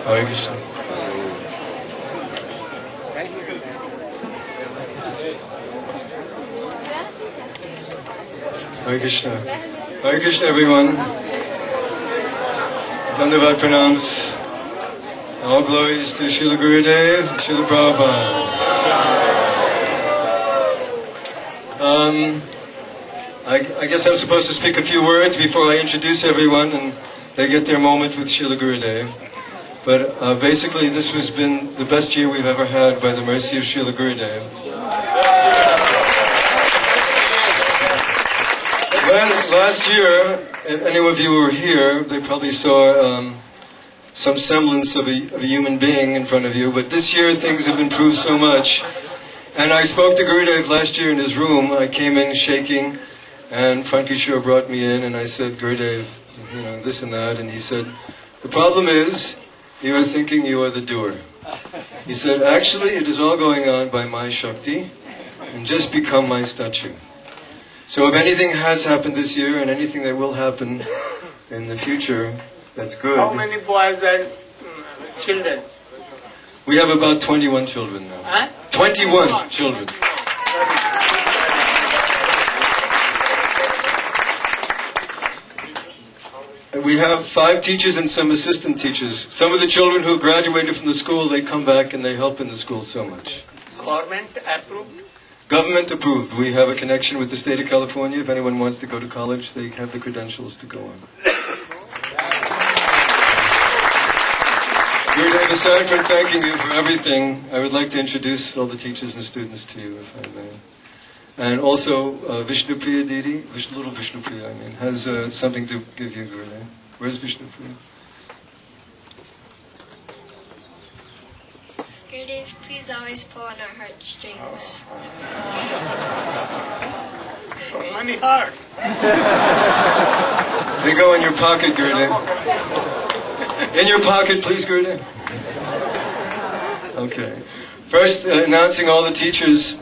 Hare Krishna. Hare Krishna. Hare Krishna, everyone. Dandavad pranams. All glories to Srila Gurudeva and Srila Prabhupada. I guess I'm supposed to speak a few words before I introduce everyone and they get their moment with Srila Gurudeva. But basically, this has been the best year we've ever had by the mercy of Srila Gurudeva. Last year, if any of you were here, they probably saw some semblance of a human being in front of you. But this year, things have improved so much. And I spoke to Gurudev last year in his room. I came in shaking, and Frank Kishore brought me in, and I said, Gurudev, this and that. And he said, the problem is, you are thinking you are the doer. He said, actually, it is all going on by my Shakti, and just become my statue. So if anything has happened this year, and anything that will happen in the future, that's good. How many boys and children? We have about 21 children now. Huh? 21 children. We have 5 teachers and some assistant teachers. Some of the children who graduated from the school, they come back and they help in the school so much. Government approved? Government approved. We have a connection with the state of California. If anyone wants to go to college, they have the credentials to go on. Gurudev, aside from thanking you for everything, I would like to introduce all the teachers and students to you, if I may. And also, Vishnupriya Didi, little Vishnupriya, has something to give you, Gurudev. Where's Vishnupriya? Gurudev, please always pull on our heartstrings. So many hearts. They go in your pocket, Gurudev. In your pocket, please, Gurudev. Okay. First, announcing all the teachers.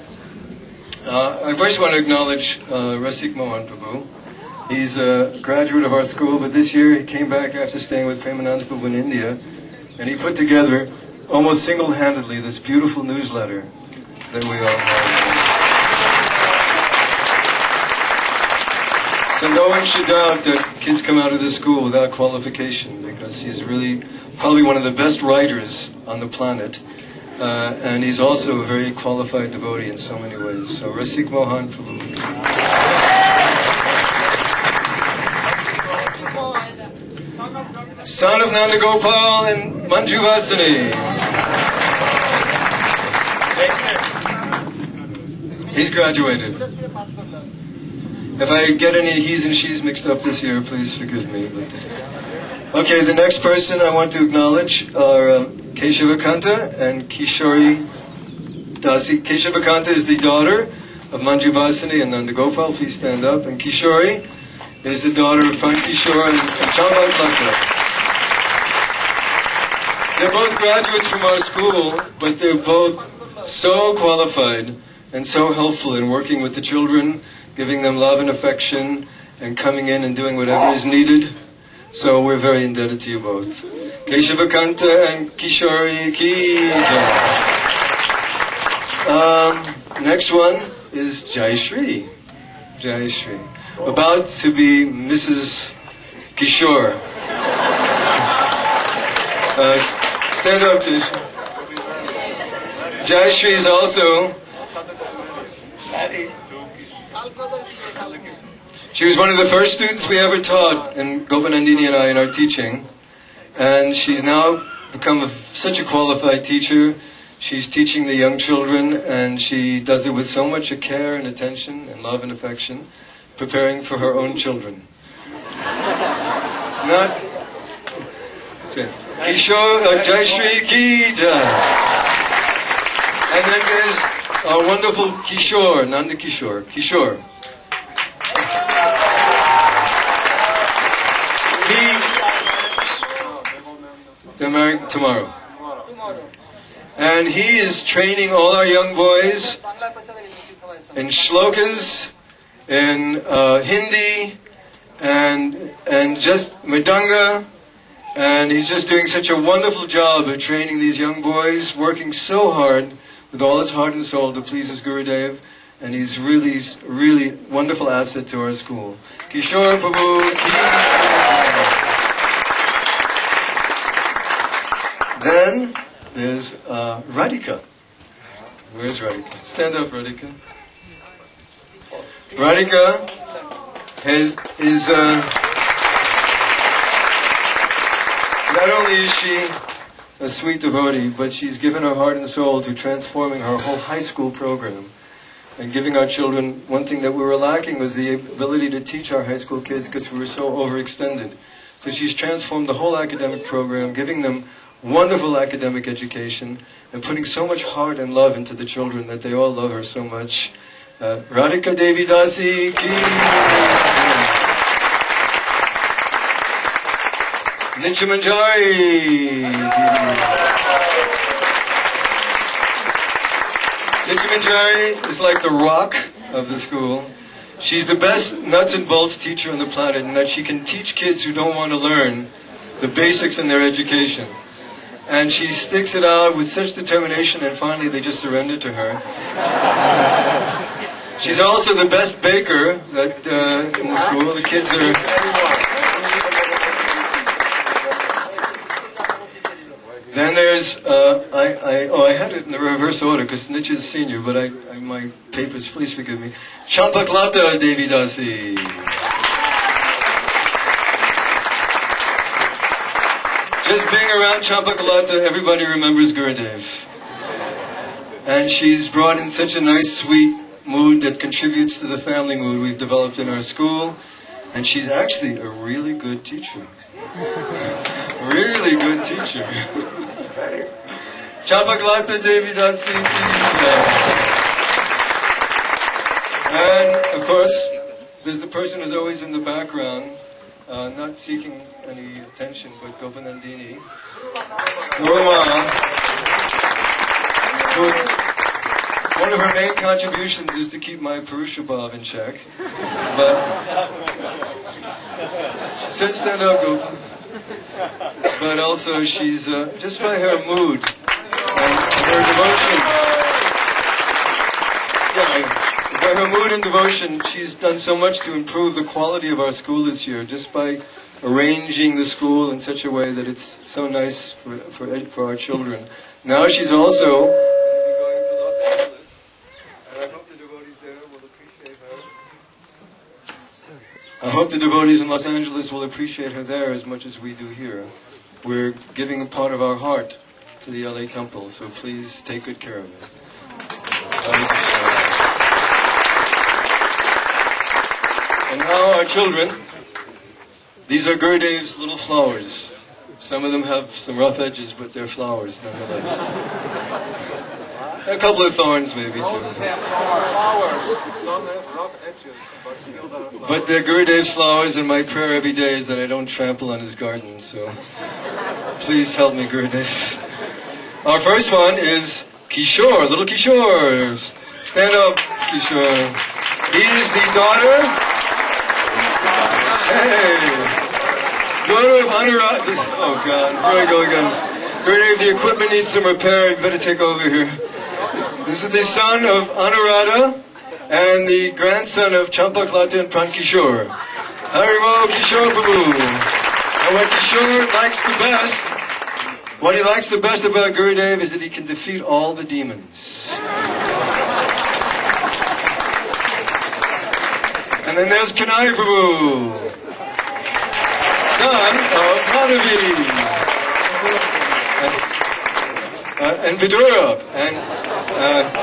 I first want to acknowledge Rasik Mohan Prabhu. He's a graduate of our school, but this year he came back after staying with Premananda Prabhu in India, and he put together, almost single-handedly, this beautiful newsletter that we all have. So no one should doubt that kids come out of this school without qualification, because he's really probably one of the best writers on the planet. And he's also a very qualified devotee in so many ways. So Rasik Mohan Prabhu. Son of Nanda Gopal and Manju Vasani. He's graduated. If I get any he's and she's mixed up this year, please forgive me. Okay, the next person I want to acknowledge are Keshavakanta and Kishori Dasi. Keshavakanta is the daughter of Manju Vasani and Nanda Gopal. Please stand up. And Kishori is the daughter of Frank Kishore and Chambal Lakshmi. They're both graduates from our school, but they're both so qualified and so helpful in working with the children, giving them love and affection, and coming in and doing whatever is needed. So we're very indebted to you both. Keshavakanta and Kishori Ki. Next one is Jayashree. Jayashree. About to be Mrs. Kishore. Stand up, Jayashree. Jayashree is also... She was one of the first students we ever taught, and Gopanandini and I, in our teaching. And she's now become such a qualified teacher. She's teaching the young children, and she does it with so much care and attention and love and affection, preparing for her own children. Not... Kishore, Jayashree Ki Jai. And then there's our wonderful Kishore, Nanda Kishore. Kishore. They're married tomorrow. And he is training all our young boys in shlokas, in Hindi, and just Mridanga. And he's just doing such a wonderful job of training these young boys, working so hard with all his heart and soul to please his Gurudev. And he's really wonderful asset to our school. Kishore Prabhu. Then there's Radhika. Where's Radhika? Stand up, Radhika. Radhika is not only is she a sweet devotee, but she's given her heart and soul to transforming her whole high school program and giving our children. One thing that we were lacking was the ability to teach our high school kids because we were so overextended. So she's transformed the whole academic program, giving them wonderful academic education and putting so much heart and love into the children that they all love her so much. Radhika Devi Dasi ki Nichamanjari. Nichamanjari is like the rock of the school. She's the best nuts and bolts teacher on the planet in that she can teach kids who don't want to learn the basics in their education. And she sticks it out with such determination, and finally they just surrender to her. She's also the best baker that, in the school. The kids are... Then there's, I had it in the reverse order because Nitya is senior, but my papers, please forgive me. Champaklata Devi Dasi. Just being around Champaklata, everybody remembers Gurudev. And she's brought in such a nice, sweet mood that contributes to the family mood we've developed in our school. And she's actually a really good teacher. Really good teacher. Champaklata Devi Dasi. And, of course, there's the person who's always in the background, not seeking any attention, but Gopanandini. Guruma, who's one of her main contributions is to keep my Purusha Bhav in check. But, said stand up, Gopa. But also she's, just by her mood and her devotion, by her mood and devotion, she's done so much to improve the quality of our school this year, just by arranging the school in such a way that it's so nice for our children. Now she's also going to Los Angeles, and I hope the devotees there will appreciate her. I hope the devotees in Los Angeles will appreciate her there as much as we do here. We're giving a part of our heart to the LA temple, so please take good care of it. And now our children, these are Gurudev's little flowers. Some of them have some rough edges, but they're flowers nonetheless. A couple of thorns maybe too. Flowers. Some have rough edges, but still have flowers. But they're Gurudev's flowers, and my prayer every day is that I don't trample on his garden, so please help me, Gurudev. Our first one is Kishore, little Kishore. Stand up, Kishore. He is the daughter. Hey. Daughter of Anuradha. Oh God, here we go again. Gurudev, the equipment needs some repair. You better take over here. This is the son of Anuradha and the grandson of Champaklata and Prankishore. Haribo Kishore Prabhu. And what Kishore likes the best, what he likes the best about Gurudev is that he can defeat all the demons. And then there's Kanai Prabhu, son of Madhavi. And Vidura. And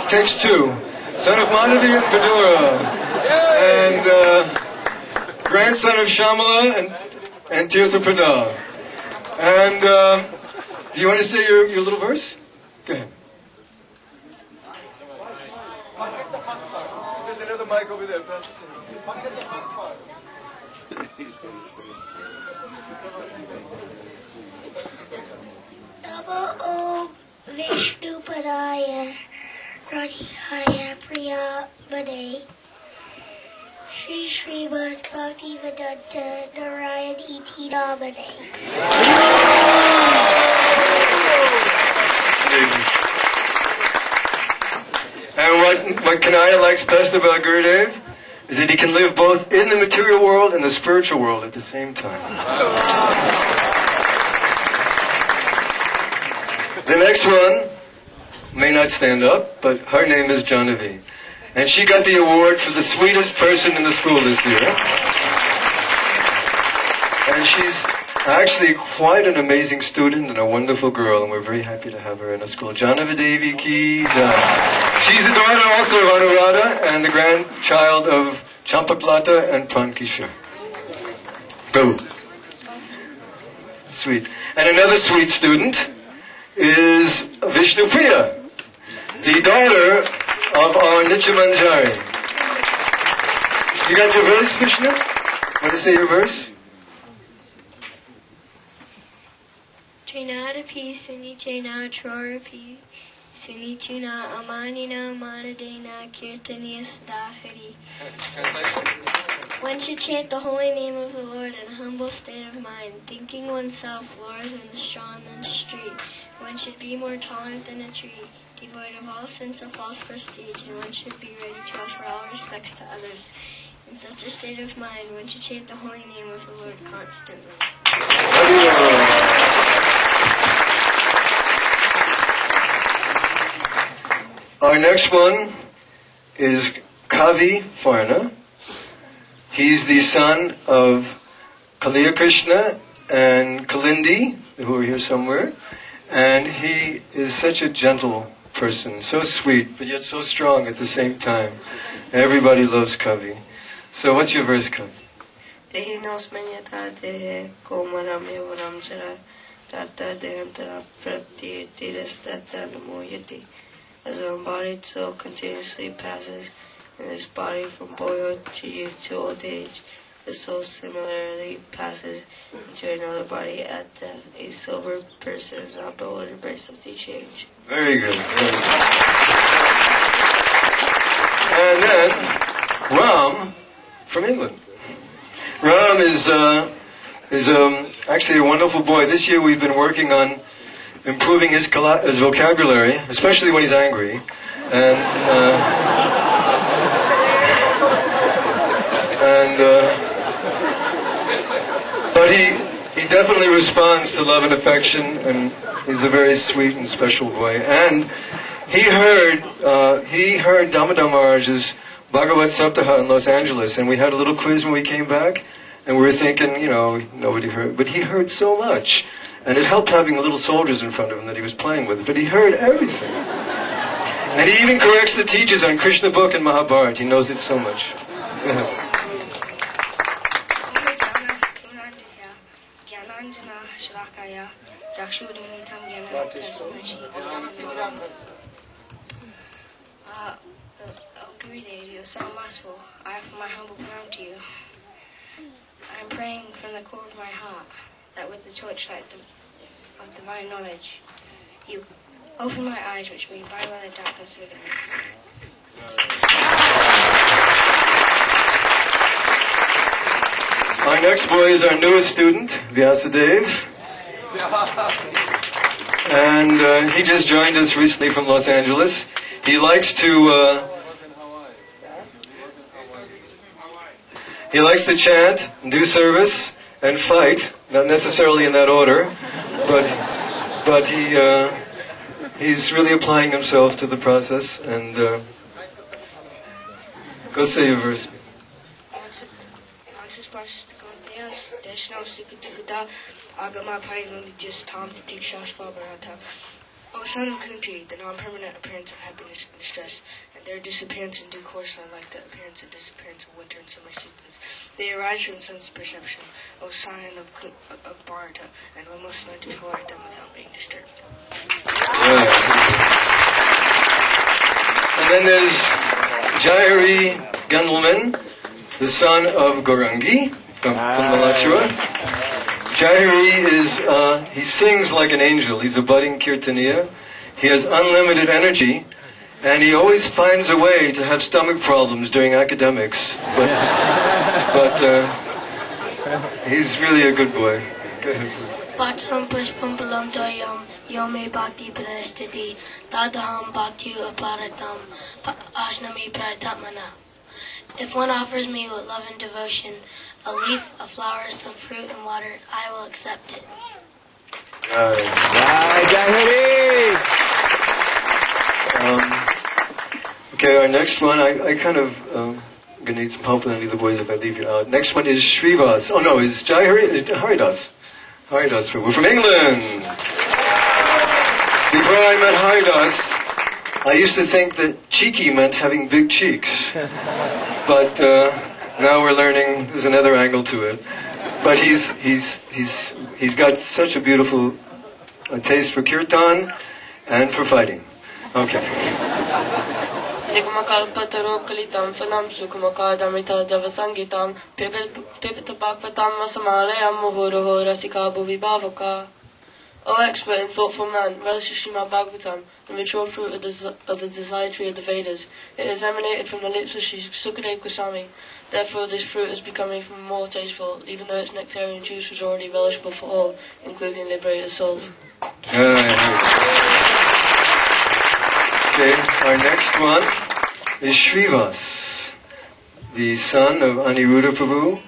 takes two. Son of Madhavi and Vidura. And grandson of Shamala and Tirthapada. And do you want to say your little verse? Go ahead. There's another mic over there. Pass it to him. Vishnupadaya Radhikaya Priya Vade Shri Srimad Bhaktivedanta Narayan Iti Namane. And what Kanaya likes best about Gurudev is that he can live both in the material world and the spiritual world at the same time. The next one may not stand up, but her name is Janavi. And she got the award for the sweetest person in the school this year. And she's actually quite an amazing student and a wonderful girl, and we're very happy to have her in our school. Janavi Devi ki jai. She's the daughter also of Anuradha and the grandchild of Champaklata and Prankishore. Go. Sweet. And another sweet student is Vishnupriya, the daughter of our Nityamanjari. You got your verse, Vishnu? Want to say your verse? Trinadapi Sunichena Trorapi Sunichuna Amanina Manadena Kirtaniya Sadahari. One should chant the holy name of the Lord in a humble state of mind, thinking oneself lower than the straw in the street. One should be more tolerant than a tree, devoid of all sense of false prestige, and one should be ready to offer all respects to others. In such a state of mind, one should chant the holy name of the Lord constantly. Our next one is Kavi Farna. He's the son of Kaliya Krishna and Kalindi, who are here somewhere. And he is such a gentle person, so sweet, but yet so strong at the same time. Everybody loves Kavi. So what's your verse, Kavi? Dehi nosmanyata dehe komaram evaram jara tata dehantara prapti tirastata namoyati. As our body so continuously passes in this body from boyhood to youth to old age, the soul similarly passes into another body at death. A sober person is not bewildered by such a change. Very good. And then Ram from England. Ram is actually a wonderful boy. This year we've been working on improving his vocabulary, especially when he's angry. But he definitely responds to love and affection, and he's a very sweet and special boy. And he heard Damodar Maharaj's Bhagavad Saptaha in Los Angeles, and we had a little quiz when we came back, and we were thinking, nobody heard, but he heard so much, and it helped having little soldiers in front of him that he was playing with, but he heard everything. And he even corrects the teachers on Krishna book and Mahabharata. He knows it so much. Gurudev, you are so merciful. I offer my humble pranam to you. I am praying from the core of my heart that with the torchlight of divine knowledge, you open my eyes which may blind by the darkness of ignorance. Our next boy is our newest student, Vyasadev. And he just joined us recently from Los Angeles. He likes to chant, do service, and fight. Not necessarily in that order, but he's really applying himself to the process. And go say your verse. O son of Kunti, the non-permanent appearance of happiness and distress, and their disappearance in due course are like the appearance and disappearance of winter and summer seasons. They arise from sense perception, O scion of Bharata, and one must learn to tolerate them without being disturbed. And then there's Jayari Gendelman, the son of Gaurangi from Malachura. Jayari he sings like an angel. He's a budding kirtaniya. He has unlimited energy, and he always finds a way to have stomach problems during academics. But he's really a good boy. Go ahead. Patram pushpam palam doyam yome bhakti pranashtiti dadaham bhakti aparatam ashnami pratamana. If one offers me with love and devotion a leaf, a flower, some fruit and water, I will accept it. Okay, our next one, I kind of going to need some help with any of the boys if I leave you out. Next one is Srivas. Oh no, it's Haridas. Haridas, we're from England. Before I met Haridas, I used to think that cheeky meant having big cheeks. But now we're learning there's another angle to it. But he's got such a beautiful taste for kirtan and for fighting. Okay. Nigmakalpataro kalitam fanam sukhamakadamrita davasangitam pipitapakvatam masamalayam muhuraho rasikabu vibhavaka. O expert and thoughtful man, relish Srimad Bhagavatam, the mature fruit of the desired tree of the Vedas. It is emanated from the lips of Sri Sukadeva Goswami. Therefore, this fruit is becoming more tasteful, even though its nectarian juice was already relishable for all, including liberated souls. Okay, our next one is Srivas, the son of Aniruddha Prabhu,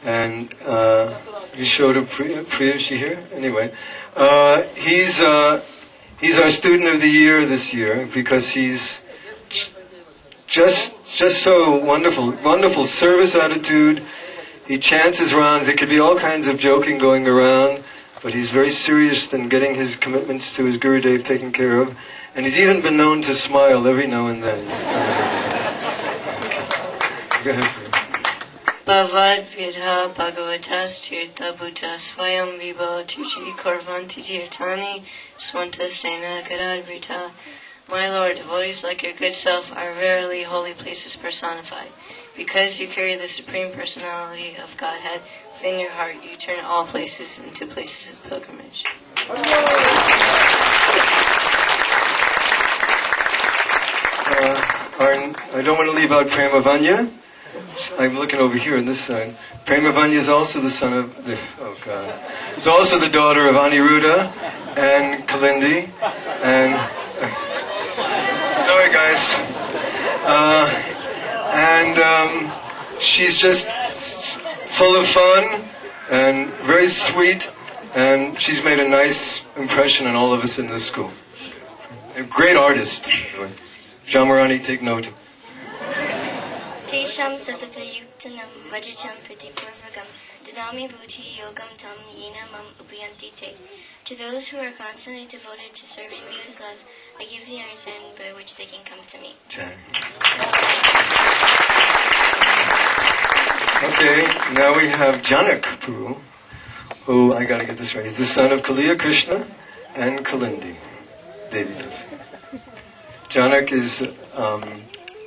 and Yashoda Priya, is she here? Anyway, he's our student of the year this year because he's just so wonderful service attitude. He chants his rounds. There could be all kinds of joking going around, but he's very serious in getting his commitments to his Gurudev taken care of. And he's even been known to smile every now and then. Go ahead. Bhavad Vidha Bhagavatas Tirtha Bhuta Swayam Vibho Tirchi Korvanti Tirtani Swantastena Gadadvrita. My Lord, devotees like your good self are verily holy places personified. Because you carry the Supreme Personality of Godhead within your heart, you turn all places into places of pilgrimage. I don't want to leave out Premavanya. I'm looking over here on this side. Premavanya is also the son of It's also the daughter of Aniruddha and Kalindi. And sorry guys. She's just full of fun and very sweet, and she's made a nice impression on all of us in this school. A great artist. Jamarani, take note. Tesham satata yuktanam vajacham pratipurvagam dadami bhuti yogam tam yena mam upayanti te. To those who are constantly devoted to serving me with love, I give the understanding by which they can come to me. Okay, now we have Janak Prabhu, who, I gotta get this right, he's the son of Kaliya Krishna and Kalindi. Devi does. Janak is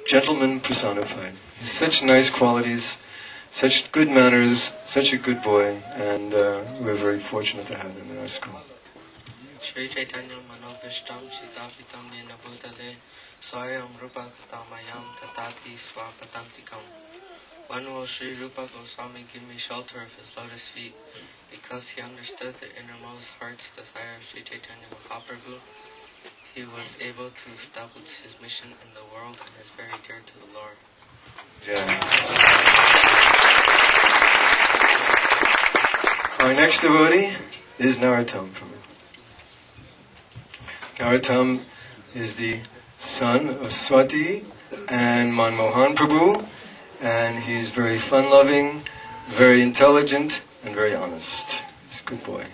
gentleman personified. He's such nice qualities, such good manners, such a good boy, and we're very fortunate to have him in our school. Shri Chaitanya Manopishtam Sitapitam Nena Bhutale Swayam Rupa Katamayam Tatati Swapatantikam. When will Sri Rupa Goswami give me shelter of his lotus feet? Because he understood the innermost heart's desire of Sri Chaitanya Mahaprabhu, he was able to establish his mission in the world and is very dear to the Lord. Our next devotee is Narottam Prabhu. Narottam is the son of Swati and Manmohan Prabhu, and he's very fun-loving, very intelligent, and very honest. He's a good boy.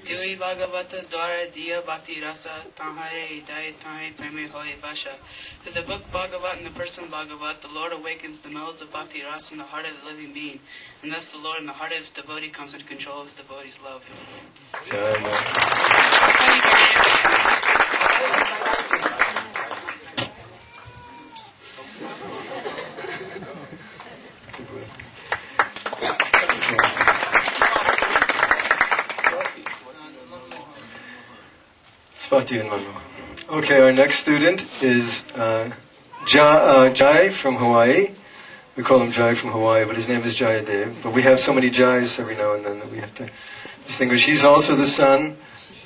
Dui Bhagavata Dwara Diya Bhakti Rasa Tahare Dai Tahe Preme Hoye Vasha. Through the book Bhagavat and the person Bhagavat, the Lord awakens the mellows of Bhakti Rasa in the heart of the living being, and thus the Lord in the heart of his devotee comes into control of his devotee's love. Swati and Manu. Okay, our next student is Jai from Hawaii. We call him Jai from Hawaii, but his name is Jayadev. But we have so many Jais every now and then that we have to distinguish. He's also the son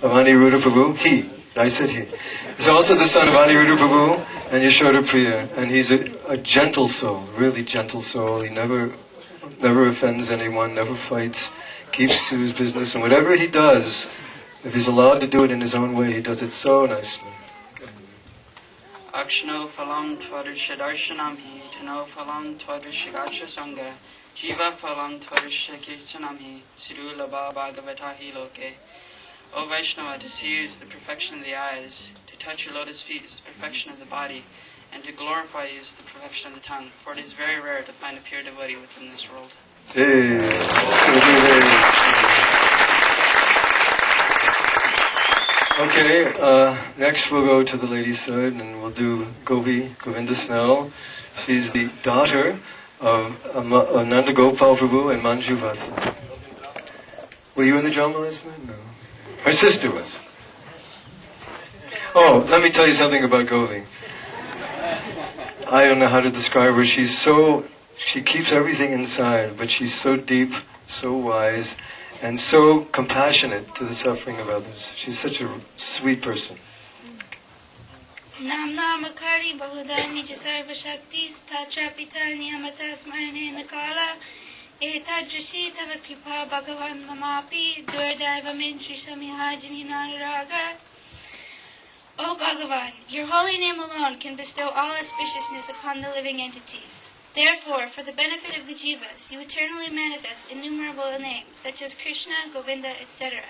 of Aniruddha Prabhu. I said he. He's also the son of Aniruddha Prabhu and Yashoda Priya. And he's a gentle soul, really gentle soul. He never offends anyone, never fights, keeps to his business. And whatever he does, if he's allowed to do it in his own way, he does it so nicely. Akshno phalam tvarisha darshanamhi, tano phalam tvarisha gacha sangha, jiva phalam tvarisha kirtanamhi, Srila Bhagavatahi loke. O Vaishnava, to see you is the perfection of the eyes, to touch your lotus feet is the perfection of the body, and to glorify you is the perfection of the tongue, for it is very rare to find a pure devotee within this world. Okay, next we'll go to the ladies' side and we'll do Govinda Snell. She's the daughter of Nanda Gopal Prabhu and Manju Vasa. Were you in the drama last night? No. Her sister was. Oh, let me tell you something about Govi. I don't know how to describe her. She keeps everything inside, but she's so deep, so wise, and so compassionate to the suffering of others. She's such a sweet person. Nam Namakari Bahudani Jasarva Shakti Statra Pitani Amata Smarane Nakala Etadrasi Tava Kripa Bhagavan Mamapi Durdaiva Mentri Samihajani Nanaraga. O Bhagavan, your holy name alone can bestow all auspiciousness upon the living entities. Therefore, for the benefit of the jivas, you eternally manifest innumerable names, such as Krishna, Govinda, etc.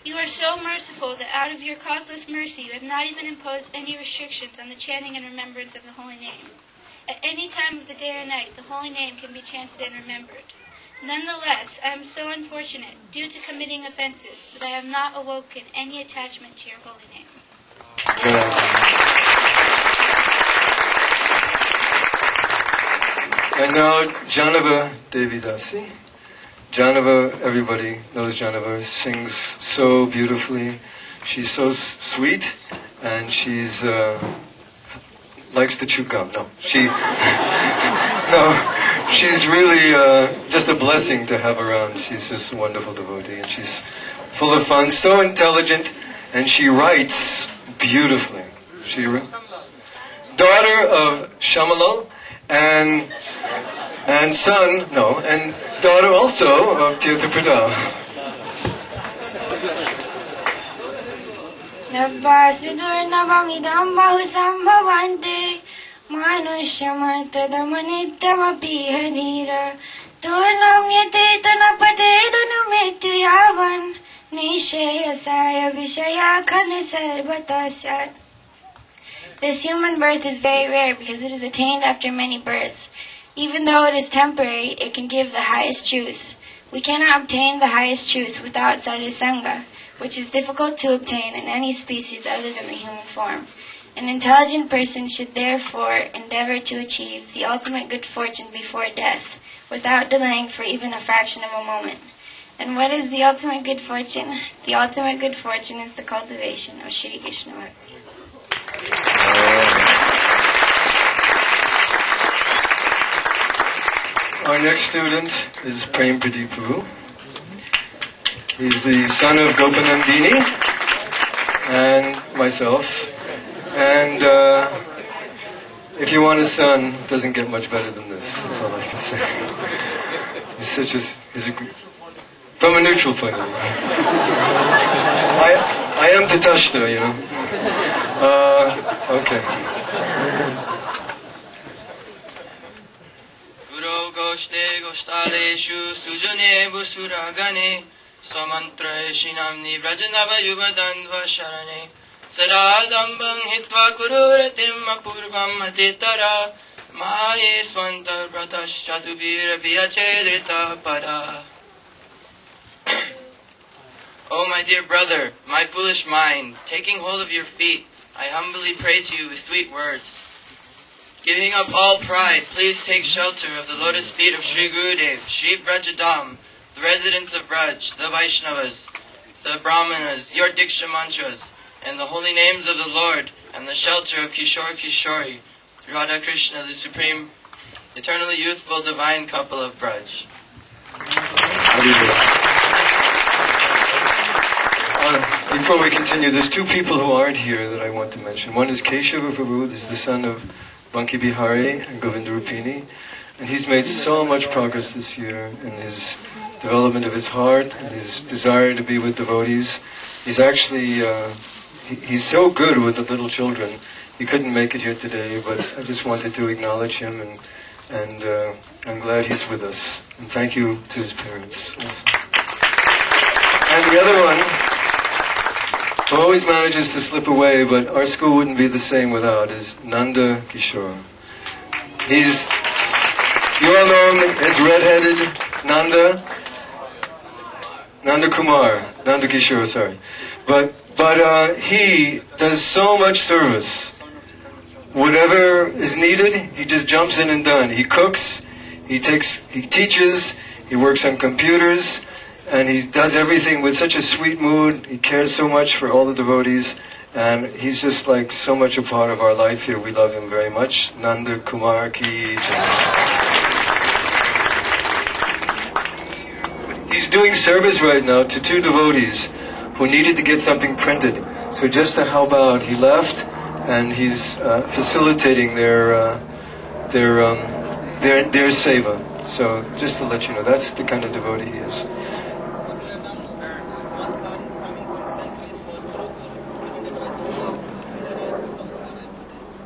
You are so merciful that out of your causeless mercy you have not even imposed any restrictions on the chanting and remembrance of the holy name. At any time of the day or night, the holy name can be chanted and remembered. Nonetheless, I am so unfortunate, due to committing offenses, that I have not awoken any attachment to your holy name. And now, Janava Devi Dasi. Janava, everybody knows Janava, sings so beautifully. She's so sweet, and she's likes to chew gum. She's really just a blessing to have around. She's just a wonderful devotee, and she's full of fun, so intelligent, and she writes beautifully. Daughter of Shamalal, and daughter also of Tirthaprada. Navvasidur navamidam bahusambhavante manusyamartadamanitamapi hadira turnamyate tanapate danumityu yavan nishayasaya vishayakana sarvatasya. This human birth is very rare because it is attained after many births. Even though it is temporary, it can give the highest truth. We cannot obtain the highest truth without sadhusanga, which is difficult to obtain in any species other than the human form. An intelligent person should therefore endeavor to achieve the ultimate good fortune before death, without delaying for even a fraction of a moment. And what is the ultimate good fortune? The ultimate good fortune is the cultivation of Shri Krishna Bhakti. Our next student is Prem Pradeep Prabhu. He's the son of Gopanandini and myself. And if you want a son, it doesn't get much better than this. That's all I can say. From a neutral point of view. I am Tatashta, you know. Okay. Goshte Gostaleshu Sujane Busuragane Swamantra Shinamni Vrajanava Yuvadandva Sharane Saradambang Hitva Kururatim Apurvam Atitara Maye Swanta Bratash Chatubira Vyachedrita Pada. O my dear brother, my foolish mind, taking hold of your feet, I humbly pray to you with sweet words. Giving up all pride, please take shelter of the lotus feet of Sri Gurudev, Sri Vrajadam, the residents of Vraj, the Vaishnavas, the Brahmanas, your Diksha mantras, and the holy names of the Lord, and the shelter of Kishore Kishori, Radha Krishna, the supreme, eternally youthful, divine couple of Braj. Before we continue, there's two people who aren't here that I want to mention. One is Keshava Prabhu, this is the son of Banki Bihari and Govinda Rupini, and he's made so much progress this year in his development of his heart and his desire to be with devotees. He's actually, he's so good with the little children. He couldn't make it here today, but I just wanted to acknowledge him, and I'm glad he's with us. And thank you to his parents also. And the other one, who always manages to slip away, but our school wouldn't be the same without, is Nanda Kishore. He's, you all know him as red-headed Nanda Kishore, sorry. But he does so much service. Whatever is needed, he just jumps in and done. He cooks, he teaches, he works on computers, and he does everything with such a sweet mood. He cares so much for all the devotees, and he's just like so much a part of our life here. We love him very much. Nanda Kumar ki jai. He's doing service right now to two devotees who needed to get something printed. So just to help out, he left, and he's facilitating their seva. So just to let you know, that's the kind of devotee he is.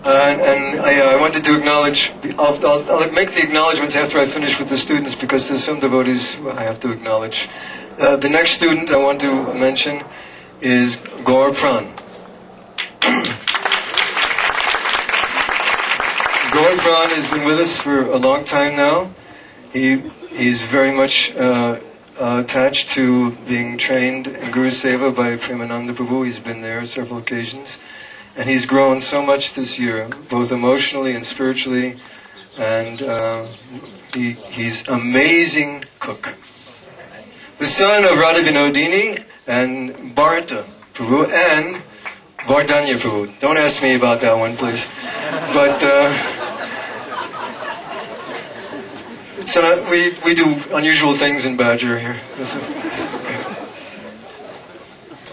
And I wanted to acknowledge, I'll make the acknowledgements after I finish with the students, because there's some devotees I have to acknowledge. The next student I want to mention is Gaur Pran. Gaur Pran has been with us for a long time now. He's very much attached to being trained in Guru Seva by Premananda Prabhu. He's been there several occasions. And he's grown so much this year, both emotionally and spiritually. And he's amazing cook. The son of Radha Vinodini and Bharata Prabhu and Vardanya Prabhu. Don't ask me about that one, please. But we do unusual things in Badger here.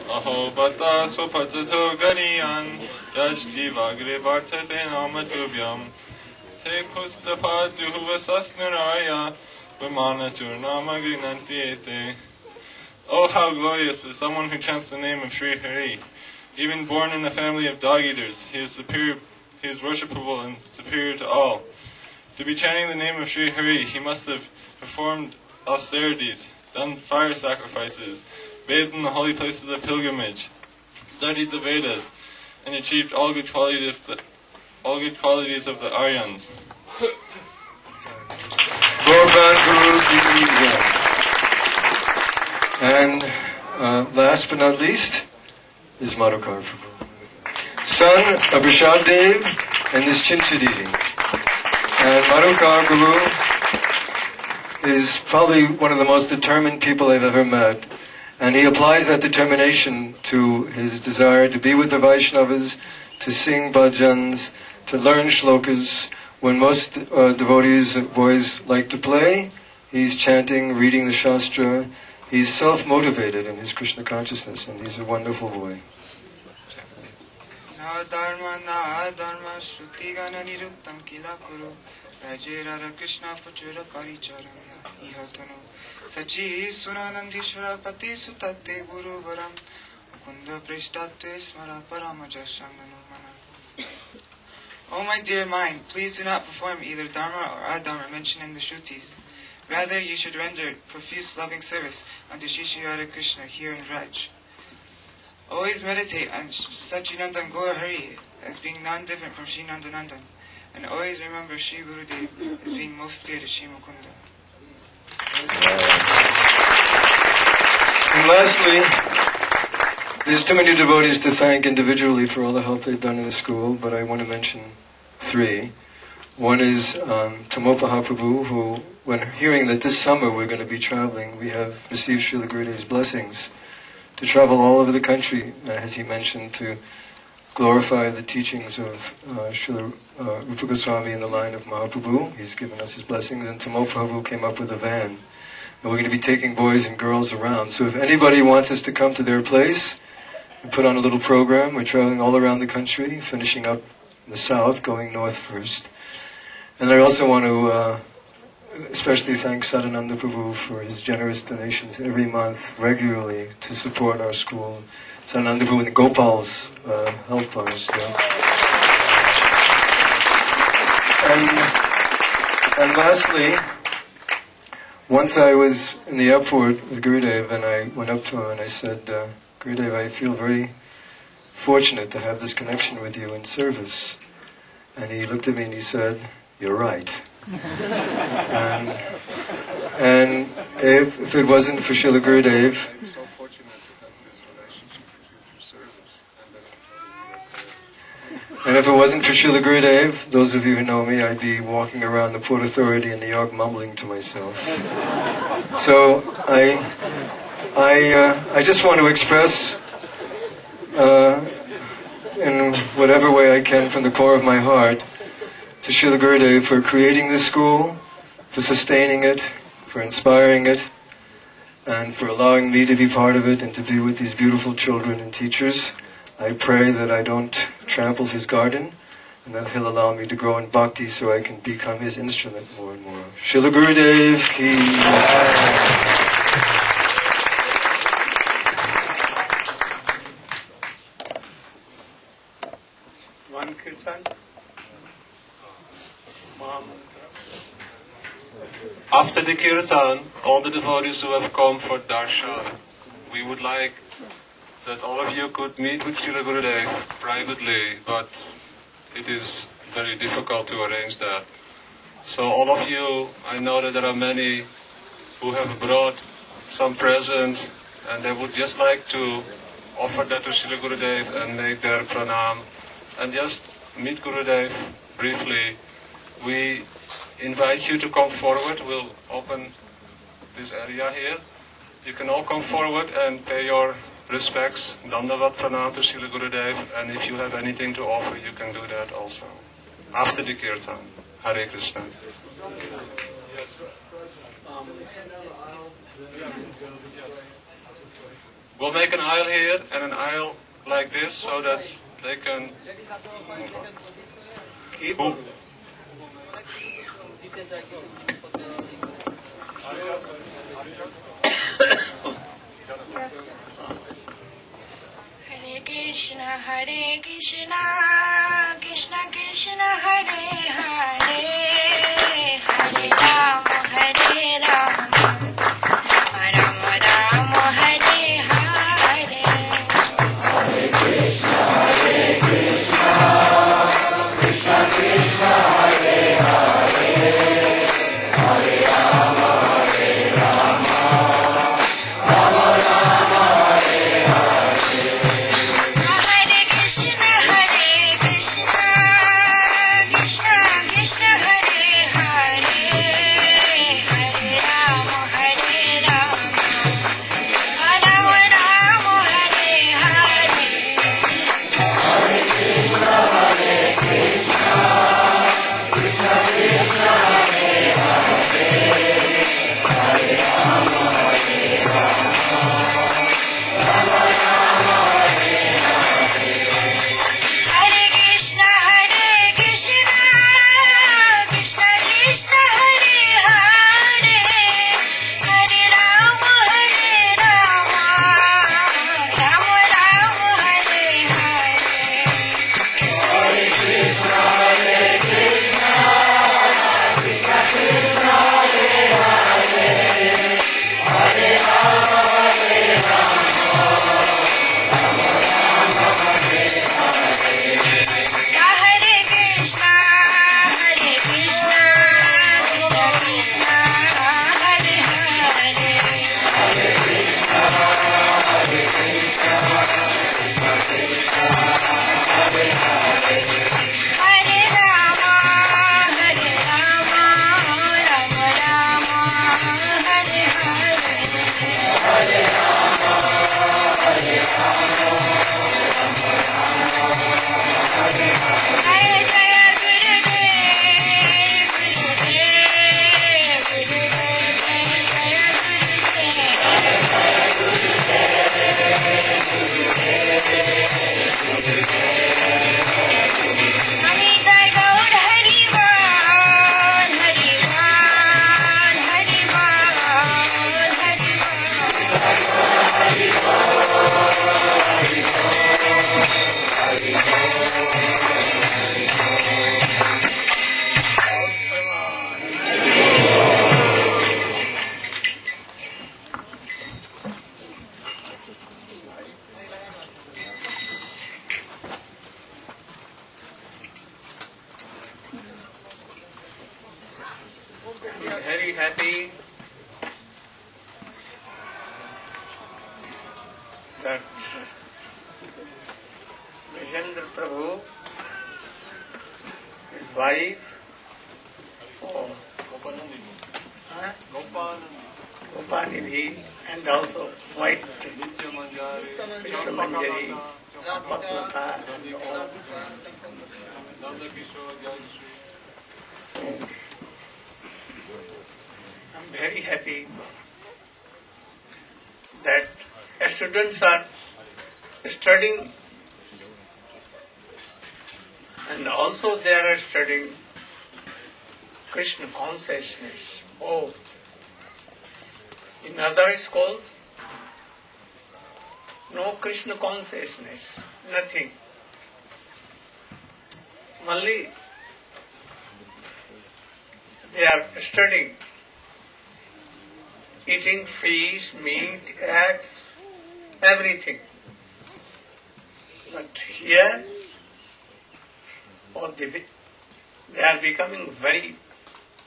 Aho bata swapatato ganiyan yajdi vagre vartate namatubhyam te kustapa duhuvasasnuraya vimanatur namagrinantiete. Oh, how glorious is someone who chants the name of Sri Hari. Even born in a family of dog-eaters, he is superior, he is worshipable and superior to all. To be chanting the name of Sri Hari, he must have performed austerities, done fire sacrifices, bathed in the holy places of pilgrimage, studied the Vedas, and achieved all good qualities of the Aryans. And last but not least is Madhukar Prabhu, son of Rishad Dev and this Chinchadidi. And Madhukar Prabhu is probably one of the most determined people I've ever met. And he applies that determination to his desire to be with the Vaishnavas, to sing bhajans, to learn shlokas. When most devotees, boys, like to play, he's chanting, reading the Shastra. He's self-motivated in his Krishna consciousness, and he's a wonderful boy. Na dharma shruti gana niruktam kila kuru rajera Krishna pachura paricharamya ihatanu sachi sunanandishvara pati sutate guru varam mukunda prishtate smara paramajashamanu mana. Oh my dear mind, please do not perform either dharma or adharma mentioned in the Shrutis. Rather, you should render profuse loving service unto Shri Radha Krishna here in Raj. Always meditate on Sachinandan Gaur Hari as being non-different from Sri Nandanandan, and always remember Sri Gurudeva as being most dear to Sri Mukunda. And lastly, there's too many devotees to thank individually for all the help they've done in the school, but I want to mention three. One is Tamopaha Prabhu, who, when hearing that this summer we're going to be traveling, we have received Srila Gurudeva's blessings to travel all over the country, as he mentioned, to glorify the teachings of Srila Rupa Goswami in the line of Mahaprabhu. He's given us his blessings, and Tamo Prabhu came up with a van. And we're going to be taking boys and girls around. So if anybody wants us to come to their place and put on a little program, we're traveling all around the country, finishing up in the south, going north first. And I also want to especially thank Sadananda Prabhu for his generous donations every month, regularly, to support our school. Sadananda Prabhu and the Gopals help us. And lastly, once I was in the airport with Gurudev, and I went up to him and I said, Gurudev, I feel very fortunate to have this connection with you in service. And he looked at me and he said, you're right. and if it wasn't for Srila Gurudev, and if it wasn't for Srila Gurudev, those of you who know me, I'd be walking around the Port Authority in New York mumbling to myself. So I just want to express in whatever way I can from the core of my heart to Srila Gurudev for creating this school, for sustaining it, for inspiring it, and for allowing me to be part of it and to be with these beautiful children and teachers. I pray that I don't trample his garden, and that he'll allow me to grow in bhakti so I can become his instrument more and more. Srila Gurudev ki One kirtan. After the kirtan, all the devotees who have come for darshan, we would like that all of you could meet with Srila Gurudev privately, but it is very difficult to arrange that. So all of you, I know that there are many who have brought some present, and they would just like to offer that to Srila Gurudev and make their pranam, and just meet Gurudev briefly. We invite you to come forward. We'll open this area here. You can all come forward and pay your respects, Dandavat Pranam to Srila Gurudev, and if you have anything to offer, you can do that also. After the kirtan. Hare Krishna. We'll make an aisle here and an aisle like this so that they can... Hare Krishna, Krishna Krishna, Hare Hare, Hare Rama, Hare Rama, Rama Rama, Hare Hare. Hare Krishna, Krishna Krishna, Hare Hare, Hare Rama, Hare Rama, Rama Rama, Hare Hare. Krishna, very happy that Vijendra Prabhu, his wife, Gopanidhi, and also White Vishwamanjari, Paklata, and all. So, I'm very happy that students are studying and also they are studying Krishna consciousness both. In other schools, no Krishna consciousness, nothing. Only they are studying eating fish, meat, eggs, everything. But here, they are becoming very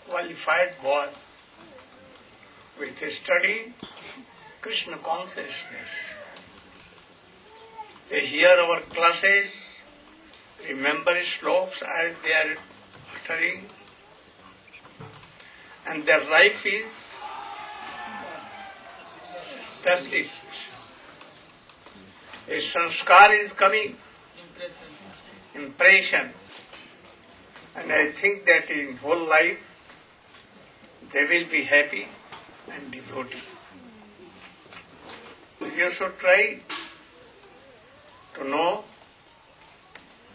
qualified boy with study Krishna consciousness. They hear our classes, remember slokas as they are uttering, and their life is established. A sanskar is coming, impression, and I think that in whole life they will be happy and devotee. You should try to know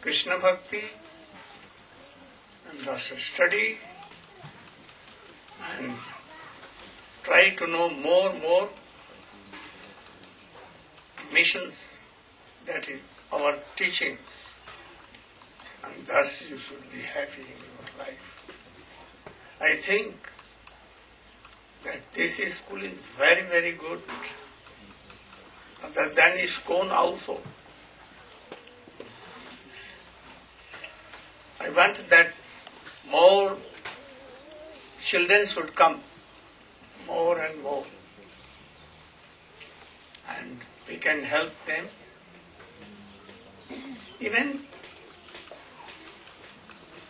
Krishna Bhakti and thus study and try to know more missions, that is our teachings, and thus you should be happy in your life. I think that this school is very, very good. Other than ISKCON also. I want that more children should come, more and more. And we can help them. Even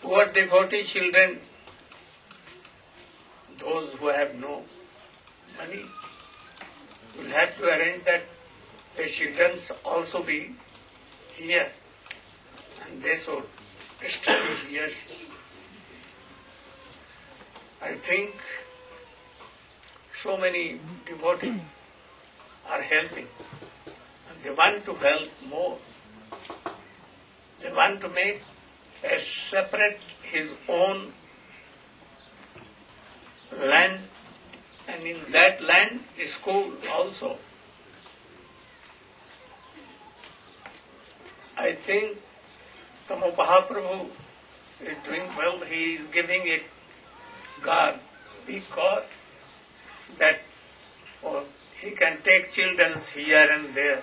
poor devotee children, those who have no money, will have to arrange that the children also be here and they should study here. I think so many devotees are helping and they want to help more. They want to make a separate his own land, and in that land school also. I think Tamopaha Prabhu is doing well. He is giving a big God that he can take children here and there.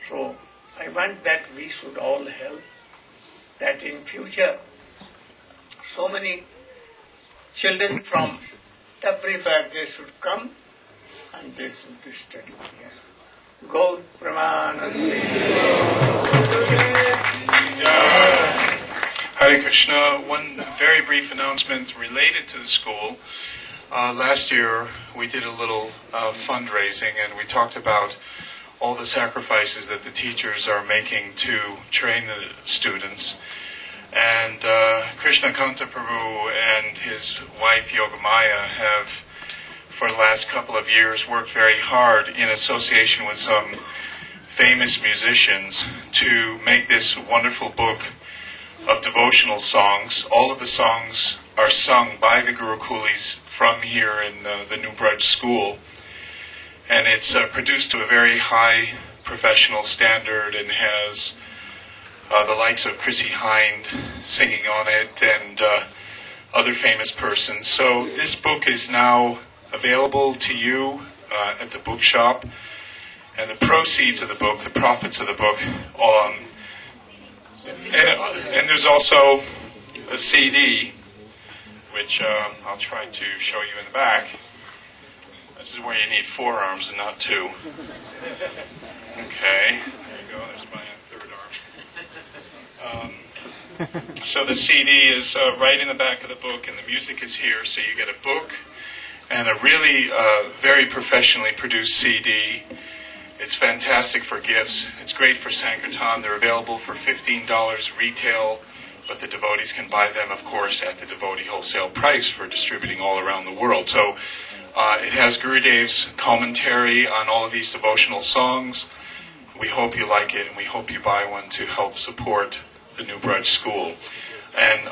So I want that we should all help, that in future so many children from everywhere they should come and they should study here. Gaur Pramanande. Hare Krishna. One very brief announcement related to the school. Last year we did a little fundraising and we talked about all the sacrifices that the teachers are making to train the students. And Krishna Kanta Prabhu and his wife Yogamaya have, for the last couple of years, worked very hard in association with some famous musicians to make this wonderful book of devotional songs. All of the songs are sung by the Gurukulis from here in the New Braj school. And it's produced to a very high professional standard and has the likes of Chrissy Hind singing on it and other famous persons. So this book is now available to you at the bookshop, and the proceeds of the book, the profits of the book, and there's also a CD, which I'll try to show you in the back. This is where you need 4 arms and not 2. Okay, there you go. There's my 3rd arm. So the CD is right in the back of the book, and the music is here. So you get a book and a really very professionally produced CD. It's fantastic for gifts. It's great for Sankirtan. They're available for $15 retail, but the devotees can buy them, of course, at the devotee wholesale price for distributing all around the world. So it has Gurudev's commentary on all of these devotional songs. We hope you like it, and we hope you buy one to help support the New Braj School. And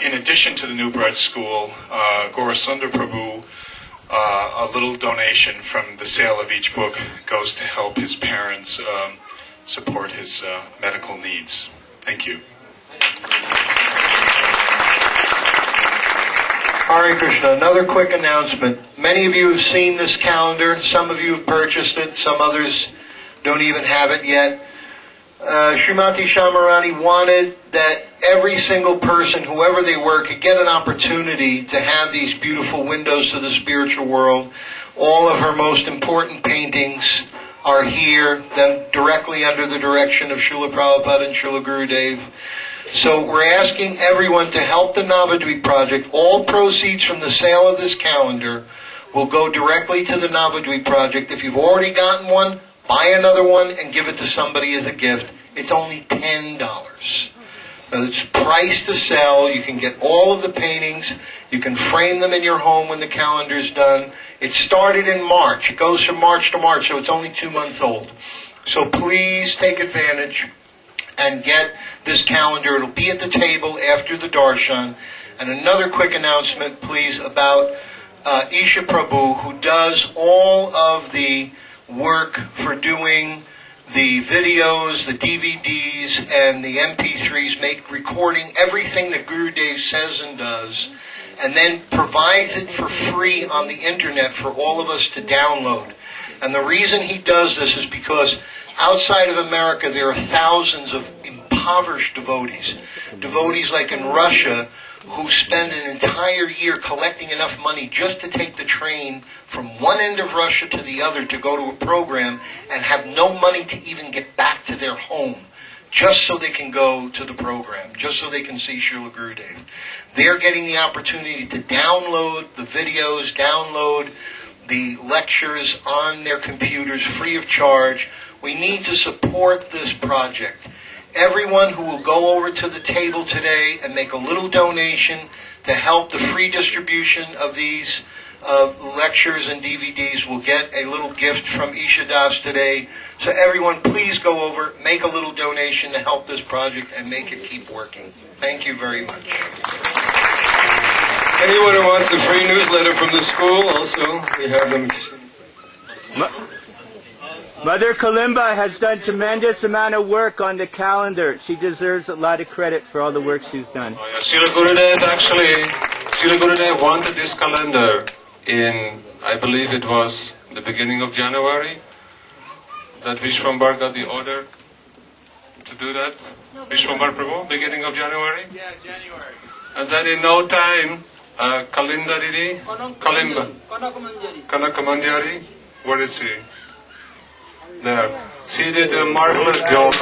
in addition to the New Braj School, Gaurasundar Prabhu, a little donation from the sale of each book goes to help his parents support his medical needs. Thank you. Hare Krishna. Another quick announcement. Many of you have seen this calendar. Some of you have purchased it. Some others don't even have it yet. Srimati Shamarani wanted that every single person, whoever they were, could get an opportunity to have these beautiful windows to the spiritual world. All of her most important paintings are here, then directly under the direction of Srila Prabhupada and Srila Gurudeva. So we're asking everyone to help the Navadvip project. All proceeds from the sale of this calendar will go directly to the Navadvip project. If you've already gotten one, buy another one and give it to somebody as a gift. It's only $10. It's priced to sell. You can get all of the paintings. You can frame them in your home when the calendar's done. It started in March. It goes from March to March, so it's only 2 months old. So please take advantage and get this calendar. It'll be at the table after the darshan. And another quick announcement, please, about Isha Prabhu, who does all of the work for doing the videos, the DVDs, and the MP3s, recording everything that Gurudev says and does, and then provides it for free on the internet for all of us to download. And the reason he does this is because outside of America there are thousands of impoverished devotees. Devotees like in Russia who spend an entire year collecting enough money just to take the train from one end of Russia to the other to go to a program and have no money to even get back to their home, just so they can go to the program, just so they can see Srila Gurudev. They're getting the opportunity to download the videos, download the lectures on their computers free of charge. We need to support this project. Everyone who will go over to the table today and make a little donation to help the free distribution of these lectures and DVDs will get a little gift from Isha Das today. So everyone, please go over, make a little donation to help this project and make it keep working. Thank you very much. Anyone who wants a free newsletter from the school, also, we have them. Mother Kalimba has done tremendous amount of work on the calendar. She deserves a lot of credit for all the work she's done. Oh, yeah. Srila Gurudev wanted this calendar in, I believe it was the beginning of January, that Vishwambar got the order to do that. No, Vishwambar Prabhu, beginning of January? Yeah, January. And then in no time, Kalinda Didi, Kalimba, Kanakamanjari, where is he? There. She did a marvelous job.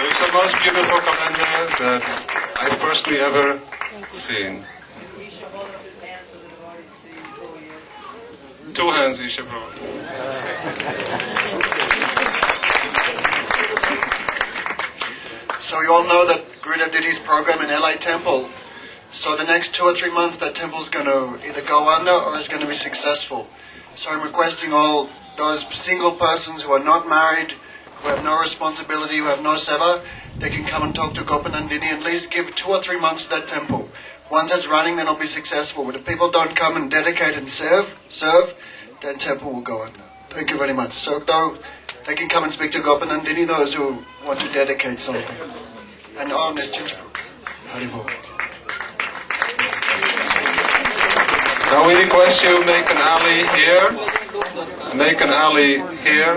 It's the most beautiful calendar that I've personally ever seen. 2 hands, Isha Prabhu. So you all know that Gurudev did his program in LA Temple. So the next 2 or 3 months that temple's going to either go under or is going to be successful. So I'm requesting all those single persons who are not married, who have no responsibility, who have no seva, they can come and talk to Gopanandini and at least give 2 or 3 months to that temple. Once it's running, then it'll be successful. But if people don't come and dedicate and serve, that temple will go under. Thank you very much. So though, they can come and speak to Gopanandini, those who want to dedicate something. And Nischinch Haribol. Now we request you make an alley here make an alley here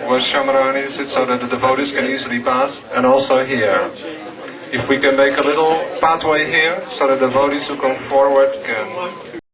where Shamarani sits so that the devotees can easily pass, and also here. If we can make a little pathway here so that the devotees who come forward can